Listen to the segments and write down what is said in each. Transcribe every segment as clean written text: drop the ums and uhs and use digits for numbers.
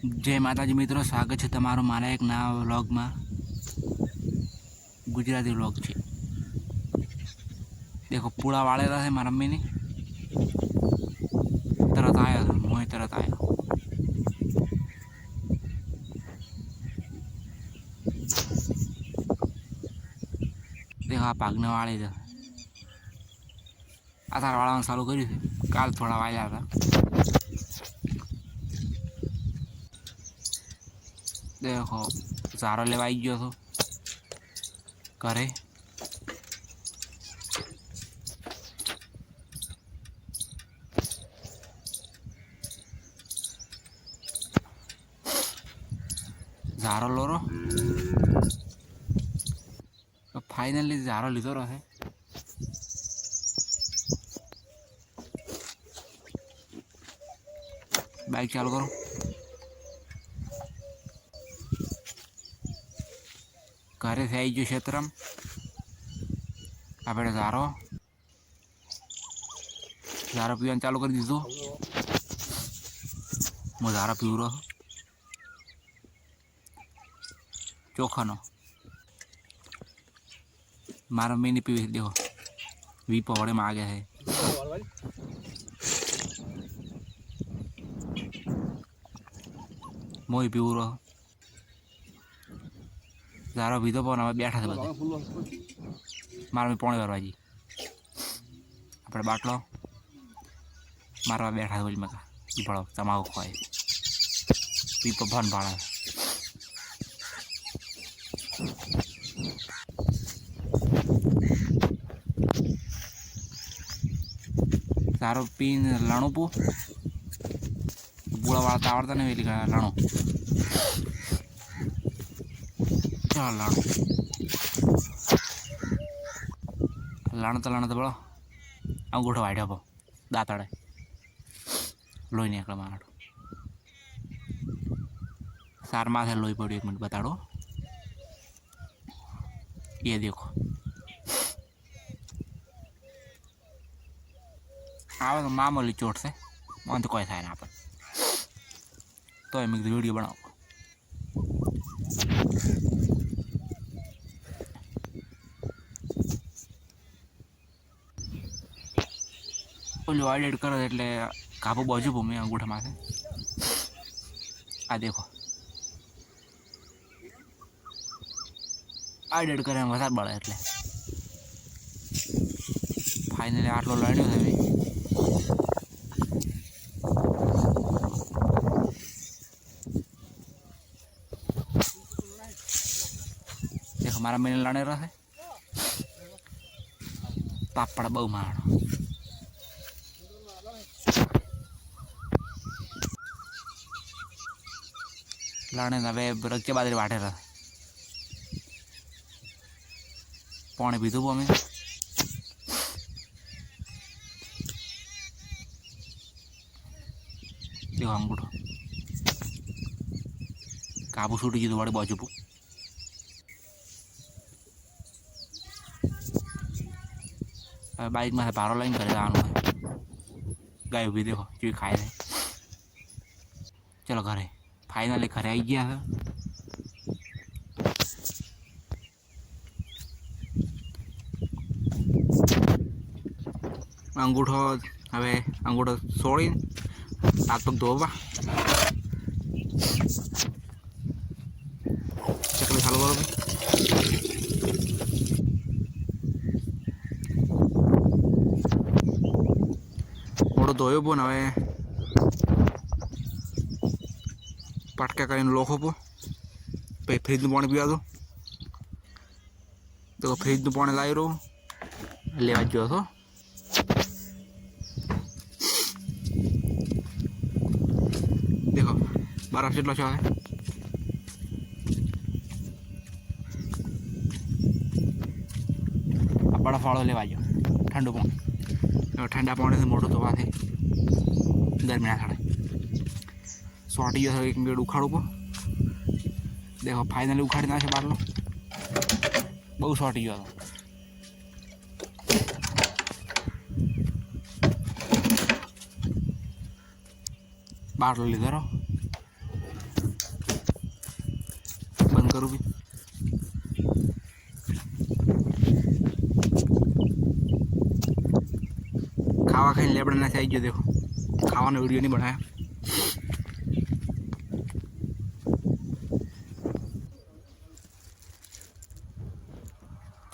जय माताजी मित्रों, स्वागत है तमारो मारा एक नवा व्लॉग में। गुजराती व्लॉग है। देखो पूरा वाड़ेला है मारा मम्मी ने तरत आया था, मुँह तरत आया। देखो आ पागने वाले थे। अतार वाला चालू करी थे, काल थोड़ा वाया था। देखो सारो लेवा आई गयो तो करे झारो लोरो तो फाइनली झारो लीधो रहे। बाइक चालू करो। घरे से आई गयो क्षेत्र में આપણે ઝારો પીવાનું ચાલુ કરી દીધું। હું ઝારો પીવું રહ્યો ચોખાનો। મારા મમ્મીને પીવી દેખો વીપો વડે માગે છે। મોય પીવું રહ્યો ઝારો પીધો પણ હવે બેઠા છે બધા। મારા પોણી વારવાજી આપણે બાટલો મારવા બેઠા બોલી મકા ભળો તમાકુ ખવાય પીપો ભન ભાળે। સારો પીને લણું પુ બુળા વાળતા આવડતા ને એટલે લણું ચાલ લણું લણતા બળો અંગૂઠો વાઢ્યો પો દાંતડે લોહી નીકળે મારાડું। सार माथे लोई पड़ो। एक मिनट बताड़ो। ये देखो आवे तो मामूली चोट से मन तो कोई थाय ना अपन तो मैं वीडियो बनाओ। एडिट करो एटले काबू बाजू भूमि अंगूठा माथे आ देखो आ एडिट करे વધારે બળે એટલે ફાઇનલી આટલો લણ્યો છે। देखो मारा मैंने लड़े रहे पापड़ बहु मारो लड़ने ना वे रखे बादरी वाटे रहा पानी पीधु पो मैं देखो अंगूठो काबू छूटी गई वाड़ी बाजू पो बाइक में भारो लाइन करे जानो गाय भी देखो जो खाए थे। चलो घरे फाइनली घरे आई गया है। अंगूठो हवे अंगूठो सोड़ी हाथ पग धोवा चकली चालू करो। मोड़ो धोयो पो हवे पटका कर लोखो पो पे फ्रिज नु पानी पीवा दो। तो फ्रिज नु पानी लाई रो लेवा जो तो देखो बर्फ जेटलो छे। बड़ा फाड़ो लेवा जो ठंडू पानी ठंडा पानी से मोटो धोवा थे गर्मी ना थड़े सोटी गयो एक मिनट उखाड़ू पो देखो फाइनली उखाड़ी ना बाटलो बहु सोटी गयो बाटलो लीधो रो करूँ भी खावा खाई लेबड़ा ना चाहिए। देखो खावा ने वीडियो नहीं बनाया।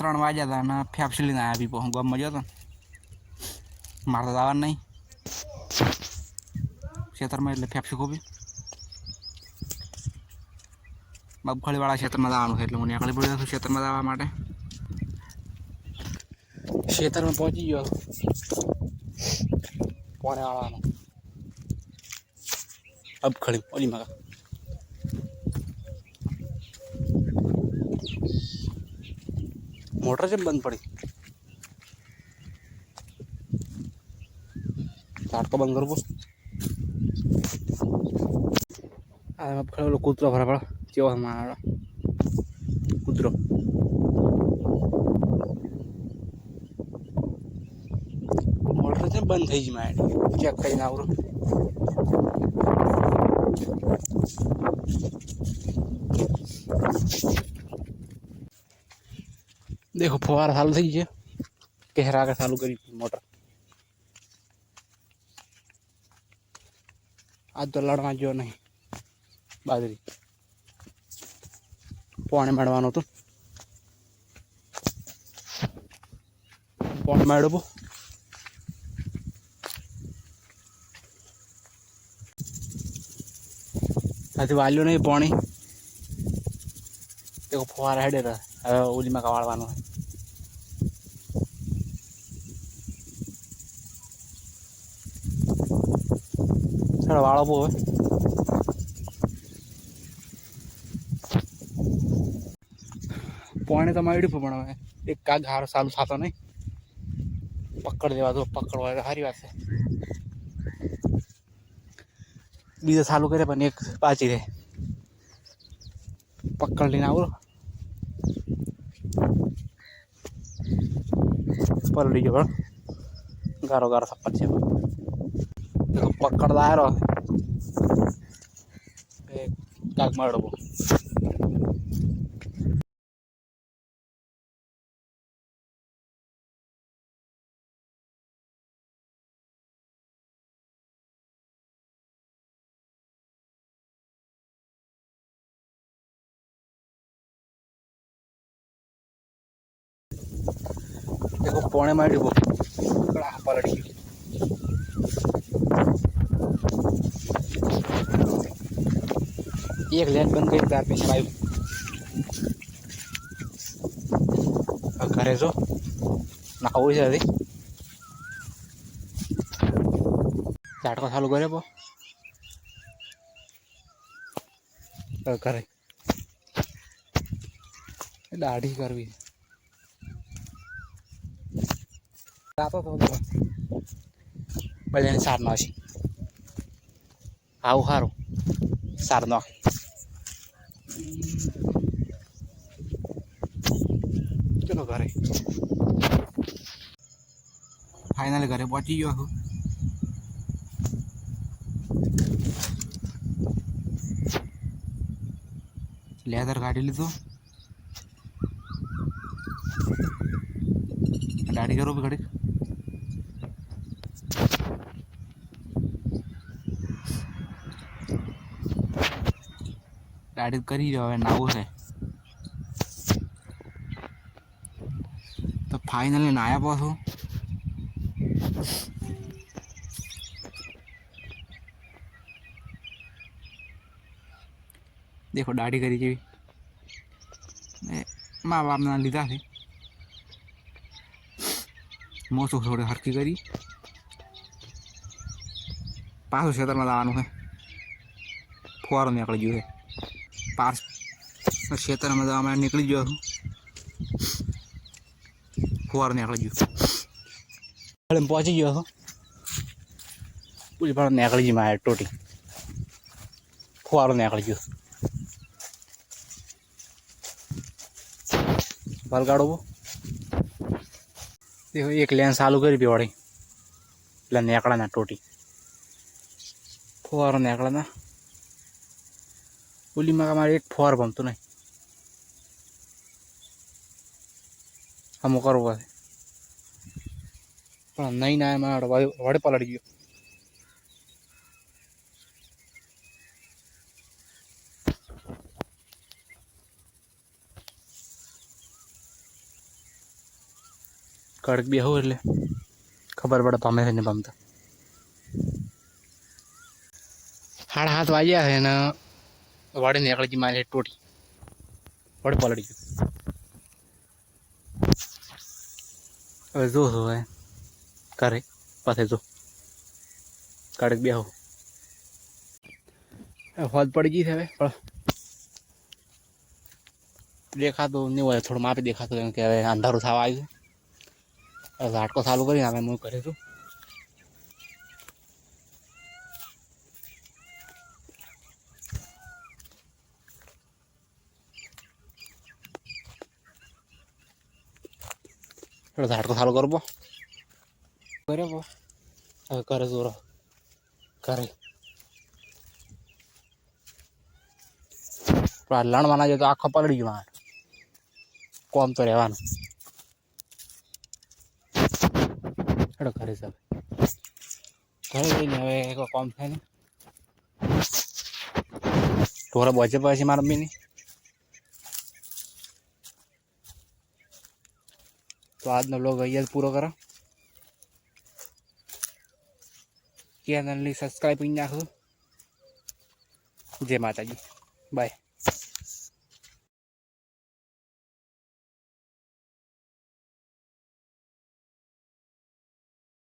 3 વાગ્યા હતા અને ફેફસી લઈને આવ્યા પીપો. હું ગામમાં ગયો હતો મારે તો આવવાનું નહીં ખેતરમાં, એટલે ફેફસી ખોપી મગફળીવાળા ખેતરમાં આવવાનું છે એટલે હું નીકળી પડ્યો છું ખેતરમાં આવવા માટે. ખેતરમાં પહોંચી ગયો કોને આવવાનું અબખળી ઓલી મગા. मोटर से बंद पड़ी स्टार्ट तो बंद करो खड़े कूतरो भरा पड़ा क्यों हमारा कूतरो मोटर से बंद थी मैं चेक कर ना देखो फुवारा चालू थी गया कहरा के चालू करी मोटर. आज तो लड़वा जो नहीं बाजरी पानी मड़वानो तो पानी मड़बो अति वाल्यू नहीं पानी. देखो फुवारा हेडे रहा ओली में कवाड़वानो है. वाड़ो बो पानी तो माड़ी पण एक का घार चालू था नहीं पकड़ देवा तो पकड़वा सारी बात है. बीजा चालू करे पण एक पाची रे पकड़ लेना आवरो पलड़ी जो गारो गारो सब पचे देखो पकड़दा है रो काग मारबो. देखो पौने मारी वो पलड़ी एक लेन बंद गई तार पीछे आयु घरे जो ना हो जाती झाटका चालू करे पो करे दाढ़ी करवी तो बजाने सार नाशी आव हारो सार ना चलो घरे फाइनल घरे पहुंची गयो हूँ. लेदर गाड़ी लीधो गाड़ी करो भी घड़ी गाड़ी करी जो है नाव है तो फाइनली नाया पास हो. देखो दाढ़ी करी जी माँ बाप ने लीधा थे मोसो थोड़ी हरकी करी पास क्षेत्र में लावानु है फुवारो निकल गयो है पास क्षेत्र में मैं निकली गयो हूँ फुवारो निकल गयो पहुंची गयो हूँ पूरी बार निकल गई मैं टोटी फुवारो निकल गयो बल गाड़ो वो देखो एक लेन चालू करी पीवाड़ी એટલે નીકળાના ટોટી ફુવારો નીકળાના ઓલીમાં અમારે એક ફુવારો ગમતો નહીં અમુક કરવું પડે પણ નહીં ના એમાં વડે પલળી ગયો. કડક બી હોવ એટલે ખબર પડે પામે છે ને પામતા. 7:30 વાગ્યા છે ને વડે નીકળી ગઈ મારી ટોટી વડે પલળી ગયું. હવે જો હવે કરે પાસે જો કડક બી હોવ હોદ પડી ગઈ છે હવે પણ દેખાતું નહીં હોય થોડું માપી દેખાતું એમ કે હવે અંધારું થવા આવ્યું છે. ઝાટકો ચાલુ કરીને અમે હું કરે છું. ઝાટકો ચાલુ કરવો કરે હવે કરે જોરો કરે લણવાના જો તો આખો પલળી ગયો મારે કોમ તો રહેવાનું. હેડો કરે છે ઘરે જઈને હવે કોઈ કોમ થાય ને ઢોરા બોચે પછી મારે બી નહીં. તો આજનો બ્લોગ અહીંયા જ પૂરો કરો. ચેનલની સબસ્ક્રાઈબ કરી નાખો. જય માતાજી બાય.